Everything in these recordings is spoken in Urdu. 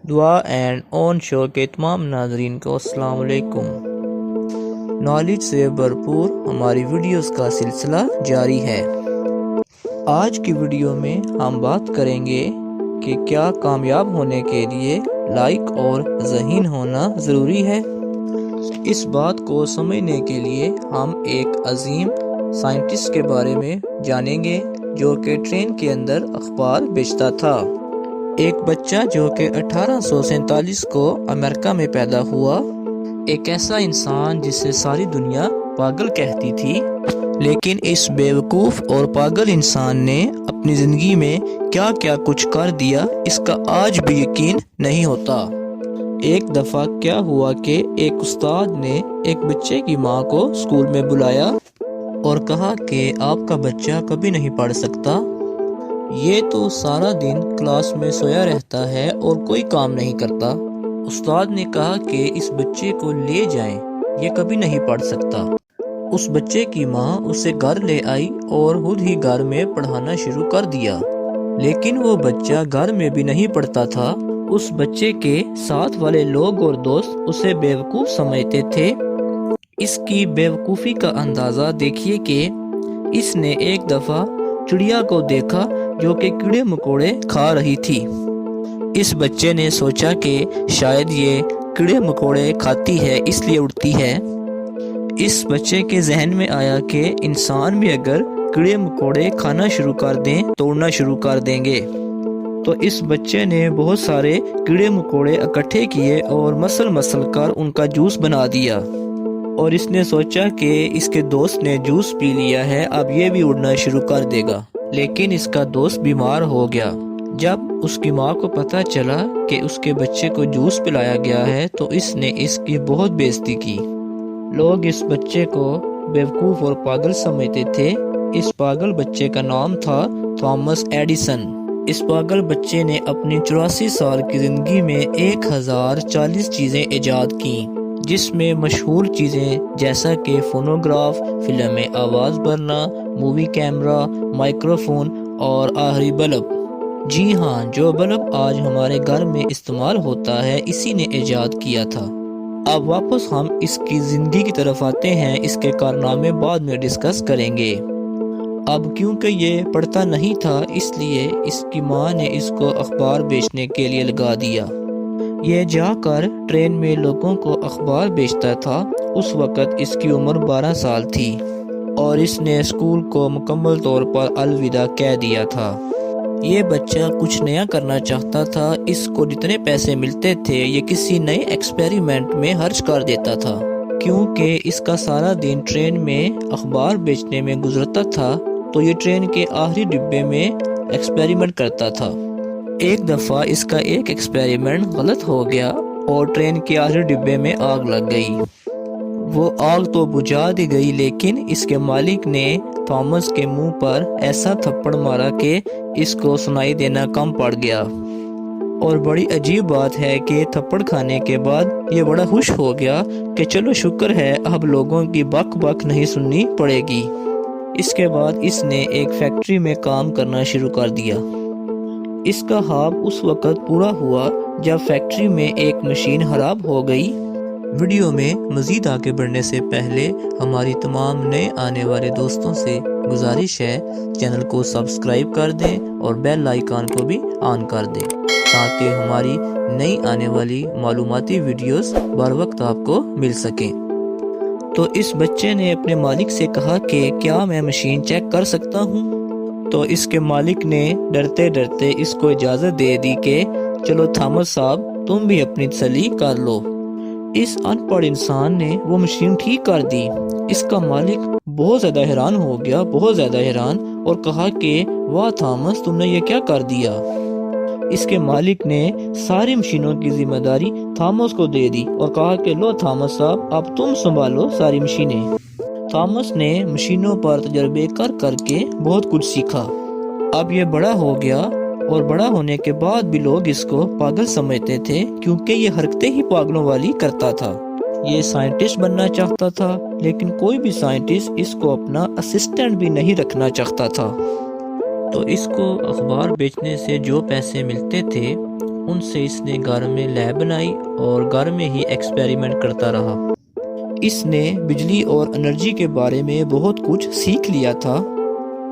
دعا اینڈ آن شو کے تمام ناظرین کو السلام علیکم۔ نالج سے بھرپور ہماری ویڈیوز کا سلسلہ جاری ہے۔ آج کی ویڈیو میں ہم بات کریں گے کہ کیا کامیاب ہونے کے لیے لائق اور ذہین ہونا ضروری ہے۔ اس بات کو سمجھنے کے لیے ہم ایک عظیم سائنٹسٹ کے بارے میں جانیں گے جو کہ ٹرین کے اندر اخبار بیچتا تھا۔ ایک بچہ جو کہ 1847 کو امریکہ میں پیدا ہوا، ایک ایسا انسان جسے ساری دنیا پاگل کہتی تھی، لیکن اس بیوقوف اور پاگل انسان نے اپنی زندگی میں کیا کیا کچھ کر دیا اس کا آج بھی یقین نہیں ہوتا۔ ایک دفعہ کیا ہوا کہ ایک استاد نے ایک بچے کی ماں کو اسکول میں بلایا اور کہا کہ آپ کا بچہ کبھی نہیں پڑھ سکتا، یہ تو سارا دن کلاس میں سویا رہتا ہے اور کوئی کام نہیں کرتا۔ استاد نے کہا کہ اس بچے کو لے جائیں، یہ کبھی نہیں پڑھ سکتا۔ اس بچے کی ماں اسے گھر لے آئی اور خود ہی گھر میں پڑھانا شروع کر دیا، لیکن وہ بچہ گھر میں بھی نہیں پڑھتا تھا۔ اس بچے کے ساتھ والے لوگ اور دوست اسے بیوقوف سمجھتے تھے۔ اس کی بیوقوفی کا اندازہ دیکھیے کہ اس نے ایک دفعہ چڑیا کو دیکھا جو کہ کیڑے مکوڑے کھا رہی تھی۔ اس بچے نے سوچا کہ شاید یہ کیڑے مکوڑے کھاتی ہے اس لیے اڑتی ہے۔ اس بچے کے ذہن میں آیا کہ انسان بھی اگر کیڑے مکوڑے کھانا شروع کر دیں تو اڑنا شروع کر دیں گے۔ تو اس بچے نے بہت سارے کیڑے مکوڑے اکٹھے کیے اور مسل کر ان کا جوس بنا دیا، اور اس نے سوچا کہ اس کے دوست نے جوس پی لیا ہے، اب یہ بھی اڑنا شروع کر دے گا۔ لیکن اس کا دوست بیمار ہو گیا۔ جب اس کی ماں کو پتہ چلا کہ اس کے بچے کو جوس پلایا گیا ہے تو اس نے اس کی بہت بےعزتی کی۔ لوگ اس بچے کو بیوقوف اور پاگل سمجھتے تھے۔ اس پاگل بچے کا نام تھا تھامس ایڈیسن۔ اس پاگل بچے نے اپنی 84 سال کی زندگی میں 1040 چیزیں ایجاد کیں، جس میں مشہور چیزیں جیسا کہ فونوگراف، فلم میں آواز بھرنا، مووی کیمرہ، مائکروفون اور آخری بلب۔ جی ہاں، جو بلب آج ہمارے گھر میں استعمال ہوتا ہے اسی نے ایجاد کیا تھا۔ اب واپس ہم اس کی زندگی کی طرف آتے ہیں، اس کے کارنامے بعد میں ڈسکس کریں گے۔ اب کیونکہ یہ پڑھتا نہیں تھا اس لیے اس کی ماں نے اس کو اخبار بیچنے کے لیے لگا دیا۔ یہ جا کر ٹرین میں لوگوں کو اخبار بیچتا تھا۔ اس وقت اس کی عمر 12 سال تھی اور اس نے اسکول کو مکمل طور پر الوداع کہہ دیا تھا۔ یہ بچہ کچھ نیا کرنا چاہتا تھا۔ اس کو جتنے پیسے ملتے تھے یہ کسی نئے ایکسپیریمنٹ میں خرچ کر دیتا تھا، کیونکہ اس کا سارا دن ٹرین میں اخبار بیچنے میں گزرتا تھا تو یہ ٹرین کے آخری ڈبے میں ایکسپیریمنٹ کرتا تھا۔ ایک دفعہ اس کا ایک ایکسپیریمنٹ غلط ہو گیا اور ٹرین کے آخری ڈبے میں آگ لگ گئی۔ وہ آگ تو بجھا دی گئی، لیکن اس کے مالک نے تھامس کے منہ پر ایسا تھپڑ مارا کہ اس کو سنائی دینا کم پڑ گیا۔ اور بڑی عجیب بات ہے کہ تھپڑ کھانے کے بعد یہ بڑا خوش ہو گیا کہ چلو شکر ہے اب لوگوں کی بک بک نہیں سننی پڑے گی۔ اس کے بعد اس نے ایک فیکٹری میں کام کرنا شروع کر دیا۔ اس کا خواب اس وقت پورا ہوا جب فیکٹری میں ایک مشین خراب ہو گئی۔ ویڈیو میں مزید آگے بڑھنے سے پہلے ہماری تمام نئے آنے والے دوستوں سے گزارش ہے چینل کو سبسکرائب کر دیں اور بیل آئیکن کو بھی آن کر دیں تاکہ ہماری نئی آنے والی معلوماتی ویڈیوز بر وقت آپ کو مل سکیں۔ تو اس بچے نے اپنے مالک سے کہا کہ کیا میں مشین چیک کر سکتا ہوں؟ تو اس کے مالک نے ڈرتے ڈرتے اس کو اجازت دے دی کہ چلو تھامس صاحب تم بھی اپنی تسلی کر لو۔ اس ان پڑھ انسان نے وہ مشین ٹھیک کر دی۔ اس کا مالک بہت زیادہ حیران ہو گیا، بہت زیادہ حیران، اور کہا کہ واہ تھامس تم نے یہ کیا کر دیا۔ اس کے مالک نے ساری مشینوں کی ذمہ داری تھامس کو دے دی اور کہا کہ لو تھامس صاحب اب تم سنبھالو ساری مشینیں۔ تھامس نے مشینوں پر تجربے کر کے بہت کچھ سیکھا۔ اب یہ بڑا ہو گیا اور بڑا ہونے کے بعد بھی لوگ اس کو پاگل سمجھتے تھے کیونکہ یہ حرکتیں ہی پاگلوں والی کرتا تھا۔ یہ سائنٹسٹ بننا چاہتا تھا لیکن کوئی بھی سائنٹسٹ اس کو اپنا اسسٹنٹ بھی نہیں رکھنا چاہتا تھا۔ تو اس کو اخبار بیچنے سے جو پیسے ملتے تھے ان سے اس نے گھر میں لیب بنائی اور گھر میں ہی ایکسپیریمنٹ کرتا رہا۔ اس نے بجلی اور انرجی کے بارے میں بہت کچھ سیکھ لیا تھا۔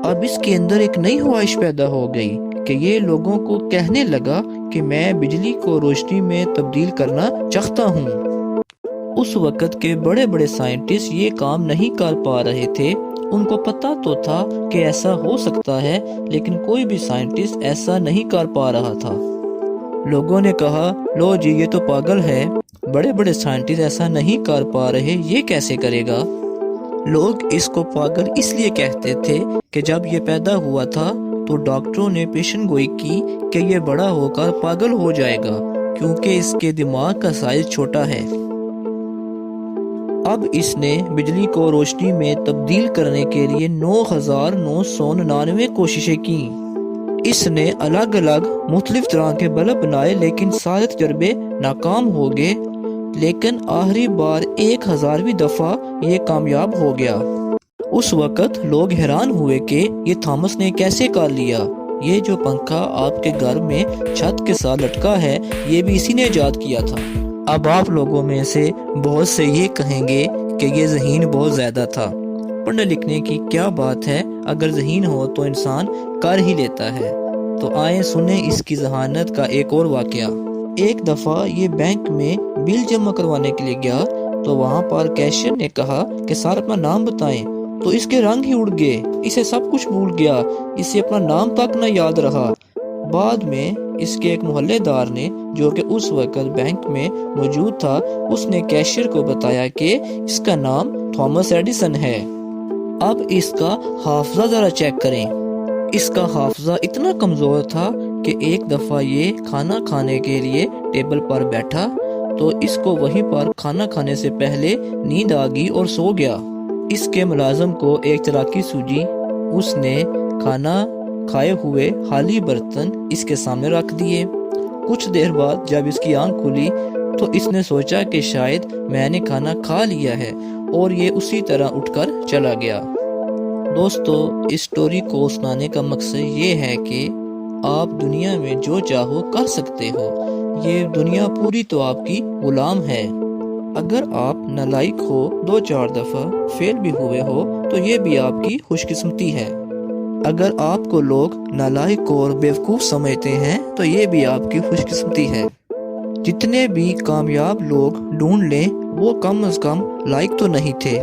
اب اس کے اندر ایک نئی خواہش پیدا ہو گئی کہ یہ لوگوں کو کہنے لگا کہ میں بجلی کو روشنی میں تبدیل کرنا چاہتا ہوں۔ اس وقت کے بڑے بڑے سائنٹسٹ یہ کام نہیں کر پا رہے تھے۔ ان کو پتا تو تھا کہ ایسا ہو سکتا ہے، لیکن کوئی بھی سائنٹسٹ ایسا نہیں کر پا رہا تھا۔ لوگوں نے کہا، لو جی یہ تو پاگل ہے، بڑے بڑے سائنٹسٹ ایسا نہیں کر پا رہے، یہ کیسے کرے گا؟ لوگ اس کو پاگل اس لیے کہتے تھے کہ جب یہ پیدا ہوا تھا تو ڈاکٹروں نے پیشن گوئی کی کہ یہ بڑا ہو کر پاگل ہو جائے گا، کیونکہ اس کے دماغ کا سائز چھوٹا ہے۔ اب اس نے بجلی کو روشنی میں تبدیل کرنے کے لیے 9,999 کوششیں کی۔ اس نے الگ الگ مختلف طرح کے بلب بنائے، لیکن سارے تجربے ناکام ہو گئے۔ لیکن آخری بار 1000ویں دفعہ یہ کامیاب ہو گیا۔ اس وقت لوگ حیران ہوئے کہ یہ تھامس نے کیسے کر لیا۔ یہ جو پنکھا آپ کے گھر میں چھت کے ساتھ لٹکا ہے، یہ بھی اسی نے ایجاد کیا تھا۔ اب آپ لوگوں میں سے بہت سے یہ کہیں گے کہ یہ ذہین بہت زیادہ تھا، پڑھنے لکھنے کی کیا بات ہے، اگر ذہین ہو تو انسان کر ہی لیتا ہے۔ تو آئیں سنیں اس کی ذہانت کا ایک اور واقعہ۔ ایک دفعہ یہ بینک میں بل جمع کروانے کے لیے گیا تو وہاں پر کیشیئر نے کہا کہ سر اپنا نام بتائیں، تو اس کے رنگ ہی اڑ گئے، اسے سب کچھ بھول گیا، اسے اپنا نام تک نہ یاد رہا۔ بعد میں اس کے ایک محلے دار نے، جو کہ اس وقت بینک میں موجود تھا، اس نے کیشیئر کو بتایا کہ اس کا نام تھامس ایڈیسن ہے۔ اب اس کا حافظہ ذرا چیک کریں۔ اس کا حافظہ اتنا کمزور تھا کہ ایک دفعہ یہ کھانا کھانے کے لیے ٹیبل پر بیٹھا تو اس کو وہیں پر کھانا کھانے سے پہلے نیند آ گئی اور سو گیا۔ اس کے ملازم کو ایک چلاکی سوجی، اس نے کھانا کھائے ہوئے خالی برتن اس کے سامنے رکھ دیے۔ کچھ دیر بعد جب اس کی آنکھ کھلی تو اس نے سوچا کہ شاید میں نے کھانا کھا لیا ہے، اور یہ اسی طرح اٹھ کر چلا گیا۔ دوستو، اس سٹوری کو سنانے کا مقصد یہ ہے کہ آپ دنیا میں جو چاہو کر سکتے ہو، یہ دنیا پوری تو آپ کی غلام ہے۔ اگر آپ نالائق ہو، 2-4 دفعہ فیل بھی ہوئے ہو، تو یہ بھی آپ کی خوش قسمتی ہے۔ اگر آپ کو لوگ نالائق اور بیوقوف سمجھتے ہیں تو یہ بھی آپ کی خوش قسمتی ہے۔ جتنے بھی کامیاب لوگ ڈھونڈ لیں وہ کم از کم لائق تو نہیں تھے۔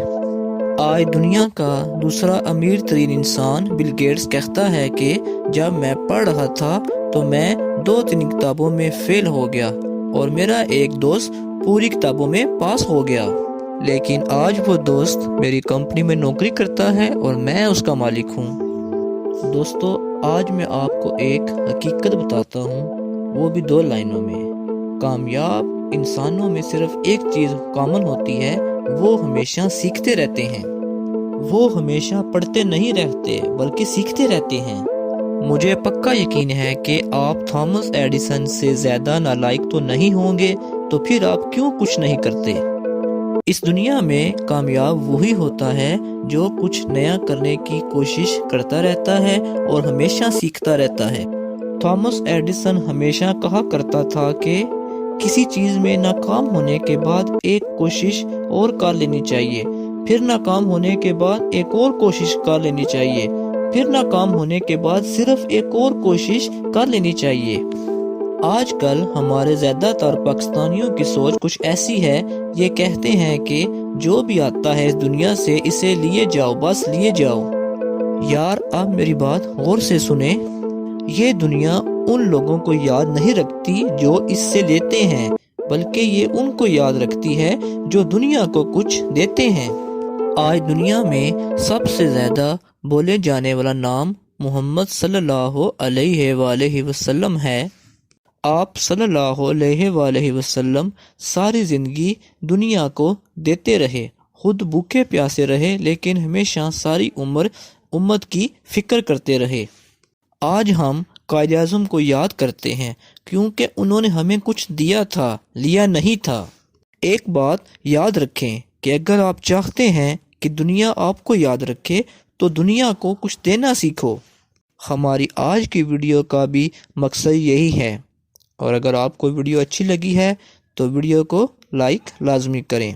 آج دنیا کا دوسرا امیر ترین انسان بل گیٹس کہتا ہے کہ جب میں پڑھ رہا تھا تو میں 2-3 کتابوں میں فیل ہو گیا اور میرا ایک دوست پوری کتابوں میں پاس ہو گیا، لیکن آج وہ دوست میری کمپنی میں نوکری کرتا ہے اور میں اس کا مالک ہوں۔ دوستو، آج میں آپ کو ایک حقیقت بتاتا ہوں، وہ بھی 2 لائنوں میں۔ کامیاب انسانوں میں صرف ایک چیز کامن ہوتی ہے، وہ ہمیشہ سیکھتے رہتے ہیں۔ وہ ہمیشہ پڑھتے نہیں رہتے بلکہ سیکھتے رہتے ہیں۔ مجھے پکا یقین ہے کہ آپ تھامس ایڈیسن سے زیادہ نالائق تو نہیں ہوں گے، تو پھر آپ کیوں کچھ نہیں کرتے؟ اس دنیا میں کامیاب وہی ہوتا ہے جو کچھ نیا کرنے کی کوشش کرتا رہتا ہے اور ہمیشہ سیکھتا رہتا ہے۔ تھامس ایڈیسن ہمیشہ کہا کرتا تھا کہ کسی چیز میں ناکام ہونے کے بعد ایک کوشش اور کر لینی چاہیے، پھر ناکام ہونے کے بعد ایک اور کوشش کر لینی چاہیے، پھر ناکام ہونے کے بعد صرف ایک اور کوشش کر لینی چاہیے۔ آج کل ہمارے زیادہ تر پاکستانیوں کی سوچ کچھ ایسی ہے، یہ کہتے ہیں کہ جو بھی آتا ہے اس دنیا سے اسے لیے جاؤ، بس لیے جاؤ۔ یار، آپ میری بات غور سے سنیں، یہ دنیا ان لوگوں کو یاد نہیں رکھتی جو اس سے لیتے ہیں، بلکہ یہ ان کو یاد رکھتی ہے جو دنیا کو کچھ دیتے ہیں۔ آج دنیا میں سب سے زیادہ بولے جانے والا نام محمد صلی اللہ علیہ وآلہ وسلم ہے۔ آپ صلی اللہ علیہ وآلہ وسلم ساری زندگی دنیا کو دیتے رہے، خود بھوکے پیاسے رہے، لیکن ہمیشہ ساری عمر امت کی فکر کرتے رہے۔ آج ہم قائد اعظم کو یاد کرتے ہیں کیونکہ انہوں نے ہمیں کچھ دیا تھا، لیا نہیں تھا۔ ایک بات یاد رکھیں کہ اگر آپ چاہتے ہیں کہ دنیا آپ کو یاد رکھے تو دنیا کو کچھ دینا سیکھو۔ ہماری آج کی ویڈیو کا بھی مقصد یہی ہے۔ اور اگر آپ کو ویڈیو اچھی لگی ہے تو ویڈیو کو لائک لازمی کریں۔